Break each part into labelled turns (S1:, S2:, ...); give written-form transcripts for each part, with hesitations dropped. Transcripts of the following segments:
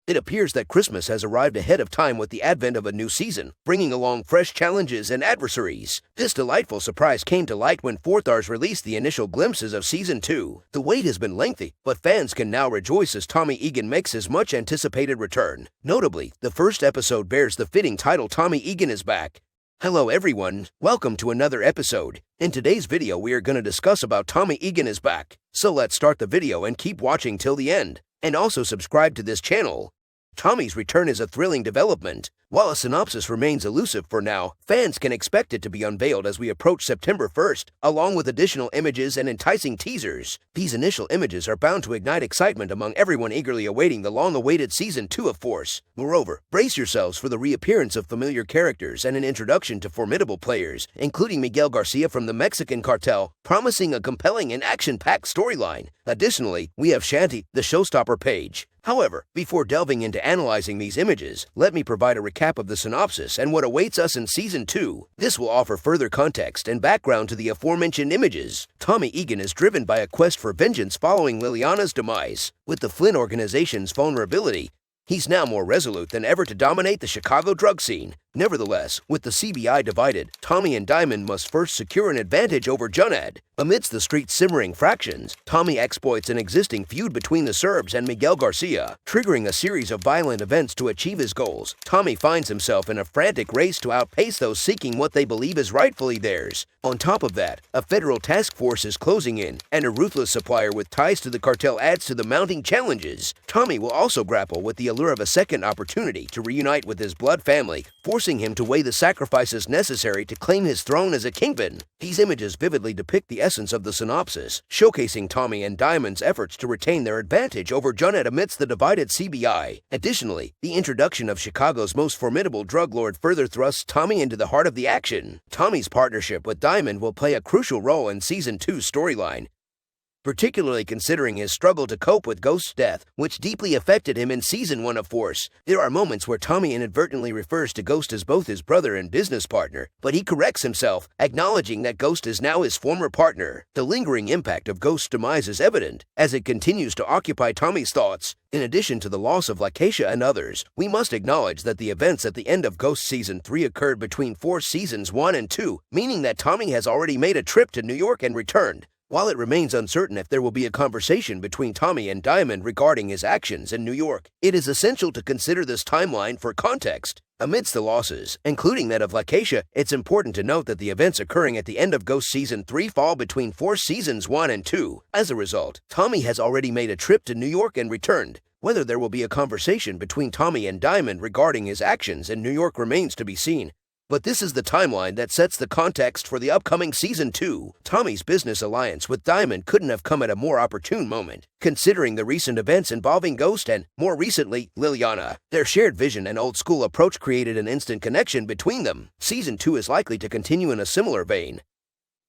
S1: It appears that Christmas has arrived ahead of time with the advent of a new season, bringing along fresh challenges and adversaries. This delightful surprise came to light when 4Thars released the initial glimpses of Season 2. The wait has been lengthy, but fans can now rejoice as Tommy Egan makes his much-anticipated return. Notably, the first episode bears the fitting title Tommy Egan is back. Hello everyone, welcome to another episode. In today's video we are going to discuss about Tommy Egan is back. So let's start the video and keep watching till the end. And also subscribe to this channel. Tommy's return is a thrilling development. While a synopsis remains elusive for now, fans can expect it to be unveiled as we approach September 1st, along with additional images and enticing teasers. These initial images are bound to ignite excitement among everyone eagerly awaiting the long-awaited Season 2 of Force. Moreover, brace yourselves for the reappearance of familiar characters and an introduction to formidable players, including Miguel Garcia from the Mexican cartel, promising a compelling and action-packed storyline. Additionally, we have Shanti, the showstopper page. However, before delving into analyzing these images, let me provide a recap of the synopsis and what awaits us in Season 2. This will offer further context and background to the aforementioned images. Tommy Egan is driven by a quest for vengeance following Liliana's demise. With the Flynn organization's vulnerability, he's now more resolute than ever to dominate the Chicago drug scene. Nevertheless, with the CBI divided, Tommy and Diamond must first secure an advantage over Junaid. Amidst the street's simmering fractions, Tommy exploits an existing feud between the Serbs and Miguel Garcia, triggering a series of violent events to achieve his goals. Tommy finds himself in a frantic race to outpace those seeking what they believe is rightfully theirs. On top of that, a federal task force is closing in, and a ruthless supplier with ties to the cartel adds to the mounting challenges. Tommy will also grapple with the allure of a second opportunity to reunite with his blood family, forcing him to weigh the sacrifices necessary to claim his throne as a kingpin. These images vividly depict the essence of the synopsis, showcasing Tommy and Diamond's efforts to retain their advantage over Junaid amidst the divided CBI. Additionally, the introduction of Chicago's most formidable drug lord further thrusts Tommy into the heart of the action. Tommy's partnership with Diamond will play a crucial role in Season 2's storyline, particularly considering his struggle to cope with Ghost's death, which deeply affected him in Season 1 of Force. There are moments where Tommy inadvertently refers to Ghost as both his brother and business partner, but he corrects himself, acknowledging that Ghost is now his former partner. The lingering impact of Ghost's demise is evident, as it continues to occupy Tommy's thoughts. In addition to the loss of Lakeisha and others, we must acknowledge that the events at the end of Ghost Season 3 occurred between Force Seasons 1 and 2, meaning that Tommy has already made a trip to New York and returned. While it remains uncertain if there will be a conversation between Tommy and Diamond regarding his actions in New York, it is essential to consider this timeline for context. Amidst the losses, including that of Lakeisha, it's important to note that the events occurring at the end of Ghost Season 3 fall between Force Seasons 1 and 2. As a result, Tommy has already made a trip to New York and returned. Whether there will be a conversation between Tommy and Diamond regarding his actions in New York remains to be seen. But this is the timeline that sets the context for the upcoming Season 2. Tommy's business alliance with Diamond couldn't have come at a more opportune moment, considering the recent events involving Ghost and, more recently, Liliana. Their shared vision and old-school approach created an instant connection between them. Season 2 is likely to continue in a similar vein.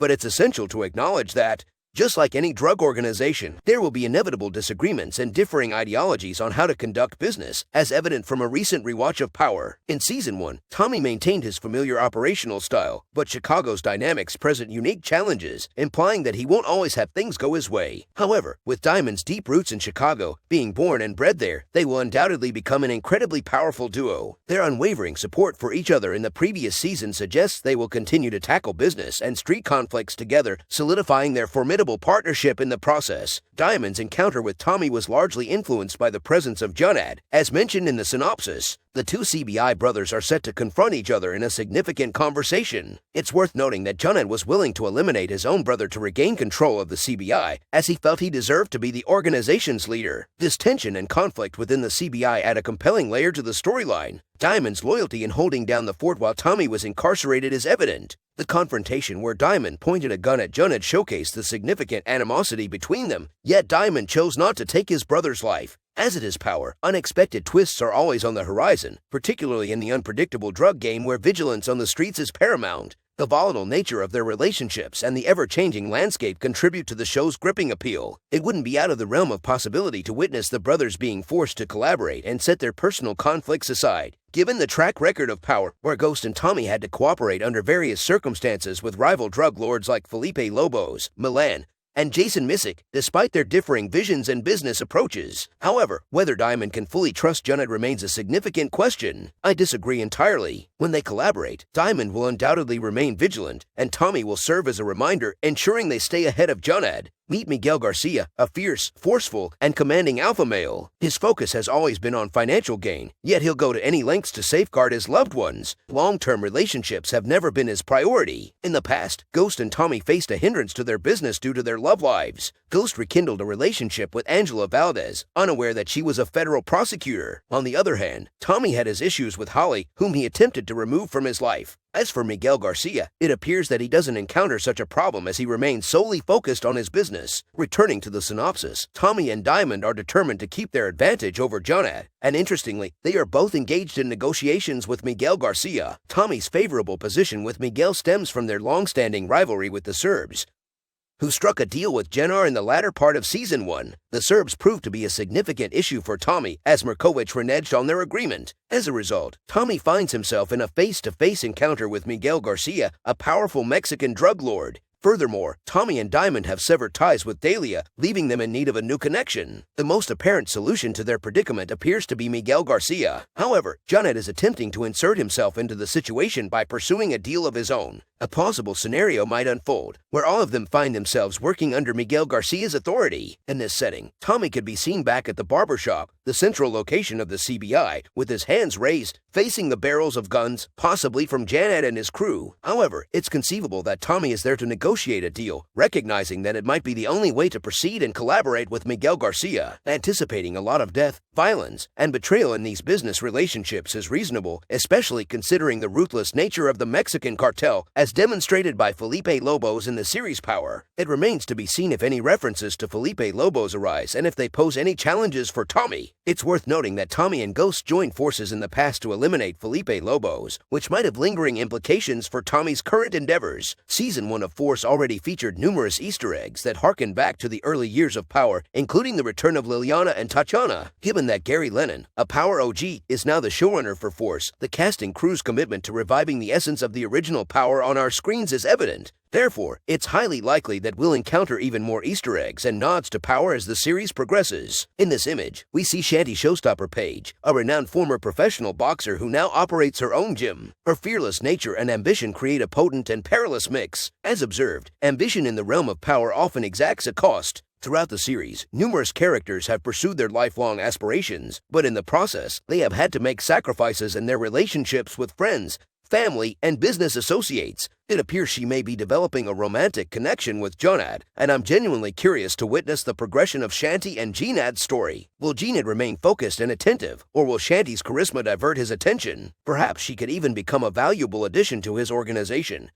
S1: But it's essential to acknowledge that, just like any drug organization, there will be inevitable disagreements and differing ideologies on how to conduct business, as evident from a recent rewatch of Power. In Season 1, Tommy maintained his familiar operational style, but Chicago's dynamics present unique challenges, implying that he won't always have things go his way. However, with Diamond's deep roots in Chicago, being born and bred there, they will undoubtedly become an incredibly powerful duo. Their unwavering support for each other in the previous season suggests they will continue to tackle business and street conflicts together, solidifying their formidable partnership in the process. Diamond's encounter with Tommy was largely influenced by the presence of Junaid, as mentioned in the synopsis. The two CBI brothers are set to confront each other in a significant conversation. It's worth noting that Junaid was willing to eliminate his own brother to regain control of the CBI, as he felt he deserved to be the organization's leader. This tension and conflict within the CBI add a compelling layer to the storyline. Diamond's loyalty in holding down the fort while Tommy was incarcerated is evident. The confrontation where Diamond pointed a gun at Junaid showcased the significant animosity between them, yet Diamond chose not to take his brother's life. As it is Power, unexpected twists are always on the horizon, particularly in the unpredictable drug game where vigilance on the streets is paramount. The volatile nature of their relationships and the ever-changing landscape contribute to the show's gripping appeal. It wouldn't be out of the realm of possibility to witness the brothers being forced to collaborate and set their personal conflicts aside. Given the track record of Power, where Ghost and Tommy had to cooperate under various circumstances with rival drug lords like Felipe Lobos, Milan, and Jason Missick, despite their differing visions and business approaches. However, whether Diamond can fully trust Junet remains a significant question. I disagree entirely. When they collaborate, Diamond will undoubtedly remain vigilant, and Tommy will serve as a reminder, ensuring they stay ahead of Junet. Meet Miguel Garcia, a fierce, forceful, and commanding alpha male. His focus has always been on financial gain, yet he'll go to any lengths to safeguard his loved ones. Long-term relationships have never been his priority. In the past, Ghost and Tommy faced a hindrance to their business due to their love lives. Ghost rekindled a relationship with Angela Valdez, unaware that she was a federal prosecutor. On the other hand, Tommy had his issues with Holly, whom he attempted to remove from his life. As for Miguel Garcia, it appears that he doesn't encounter such a problem as he remains solely focused on his business. Returning to the synopsis, Tommy and Diamond are determined to keep their advantage over Junet, and interestingly, they are both engaged in negotiations with Miguel Garcia. Tommy's favorable position with Miguel stems from their long-standing rivalry with the Serbs, who struck a deal with Jennar in the latter part of Season 1. The Serbs proved to be a significant issue for Tommy, as Mirkovic reneged on their agreement. As a result, Tommy finds himself in a face-to-face encounter with Miguel Garcia, a powerful Mexican drug lord. Furthermore, Tommy and Diamond have severed ties with Dahlia, leaving them in need of a new connection. The most apparent solution to their predicament appears to be Miguel Garcia. However, Junet is attempting to insert himself into the situation by pursuing a deal of his own. A plausible scenario might unfold, where all of them find themselves working under Miguel Garcia's authority. In this setting, Tommy could be seen back at the barbershop, the central location of the CBI, with his hands raised, facing the barrels of guns, possibly from Junet and his crew. However, it's conceivable that Tommy is there to negotiate a deal, recognizing that it might be the only way to proceed and collaborate with Miguel Garcia. Anticipating a lot of death, violence, and betrayal in these business relationships is reasonable, especially considering the ruthless nature of the Mexican cartel, as demonstrated by Felipe Lobos in the series Power. It remains to be seen if any references to Felipe Lobos arise and if they pose any challenges for Tommy. It's worth noting that Tommy and Ghost joined forces in the past to eliminate Felipe Lobos, which might have lingering implications for Tommy's current endeavors. Season 1 of Force already featured numerous Easter eggs that harken back to the early years of Power, including the return of Liliana and Tatiana. Given that Gary Lennon, a Power OG, is now the showrunner for Force, the cast and crew's commitment to reviving the essence of the original Power on our screens is evident. Therefore, it's highly likely that we'll encounter even more Easter eggs and nods to Power as the series progresses. In this image, we see Shanti Showstopper Paige, a renowned former professional boxer who now operates her own gym. Her fearless nature and ambition create a potent and perilous mix. As observed, ambition in the realm of Power often exacts a cost. Throughout the series, numerous characters have pursued their lifelong aspirations, but in the process, they have had to make sacrifices in their relationships with friends, family, and business associates. It appears she may be developing a romantic connection with Junet, and I'm genuinely curious to witness the progression of Shanti and Junet's story. Will Junet remain focused and attentive, or will Shanti's charisma divert his attention? Perhaps she could even become a valuable addition to his organization.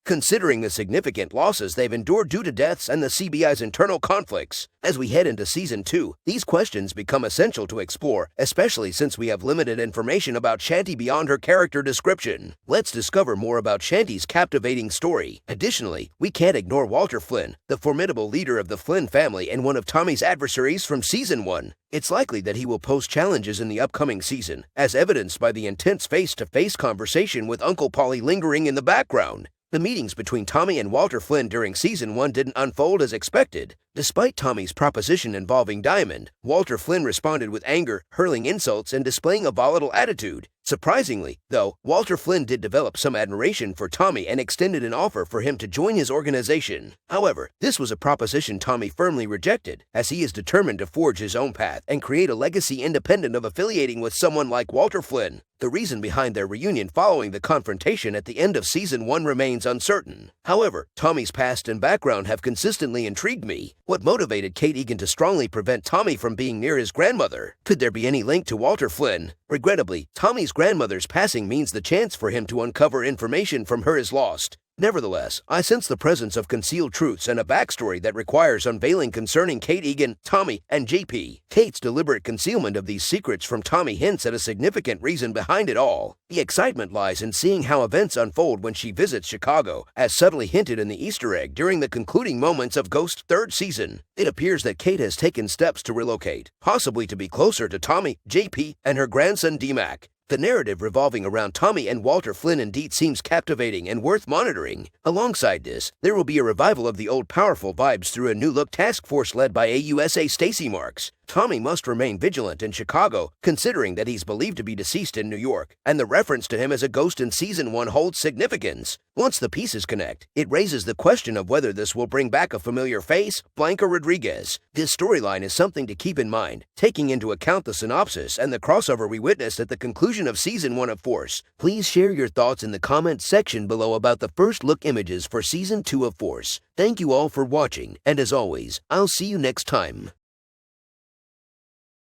S1: Considering the significant losses they've endured due to deaths and the CBI's internal conflicts, as we head into Season 2, these questions become essential to explore, especially since we have limited information about Shanti beyond her character description. Let's discover more about Shanti's captivating story. Additionally, we can't ignore Walter Flynn, the formidable leader of the Flynn family and one of Tommy's adversaries from Season 1. It's likely that he will pose challenges in the upcoming season, as evidenced by the intense face-to-face conversation with Uncle Polly lingering in the background. The meetings between Tommy and Walter Flynn during Season 1 didn't unfold as expected. Despite Tommy's proposition involving Diamond, Walter Flynn responded with anger, hurling insults and displaying a volatile attitude. Surprisingly, though, Walter Flynn did develop some admiration for Tommy and extended an offer for him to join his organization. However, this was a proposition Tommy firmly rejected, as he is determined to forge his own path and create a legacy independent of affiliating with someone like Walter Flynn. The reason behind their reunion following the confrontation at the end of Season 1 remains uncertain. However, Tommy's past and background have consistently intrigued me. What motivated Kate Egan to strongly prevent Tommy from being near his grandmother? Could there be any link to Walter Flynn? Regrettably, Tommy's grandmother's passing means the chance for him to uncover information from her is lost. Nevertheless, I sense the presence of concealed truths and a backstory that requires unveiling concerning Kate Egan, Tommy, and JP. Kate's deliberate concealment of these secrets from Tommy hints at a significant reason behind it all. The excitement lies in seeing how events unfold when she visits Chicago, as subtly hinted in the Easter egg during the concluding moments of Ghost's third season. It appears that Kate has taken steps to relocate, possibly to be closer to Tommy, JP, and her grandson D-Mac. The narrative revolving around Tommy and Walter Flynn indeed seems captivating and worth monitoring. Alongside this, there will be a revival of the old powerful vibes through a new-look task force led by AUSA Stacy Marks. Tommy must remain vigilant in Chicago, considering that he's believed to be deceased in New York, and the reference to him as a ghost in Season 1 holds significance. Once the pieces connect, it raises the question of whether this will bring back a familiar face, Blanca Rodriguez. This storyline is something to keep in mind, taking into account the synopsis and the crossover we witnessed at the conclusion of Season 1 of Force. Please share your thoughts in the comments section below about the first look images for Season 2 of Force. Thank you all for watching, and as always, I'll see you next time.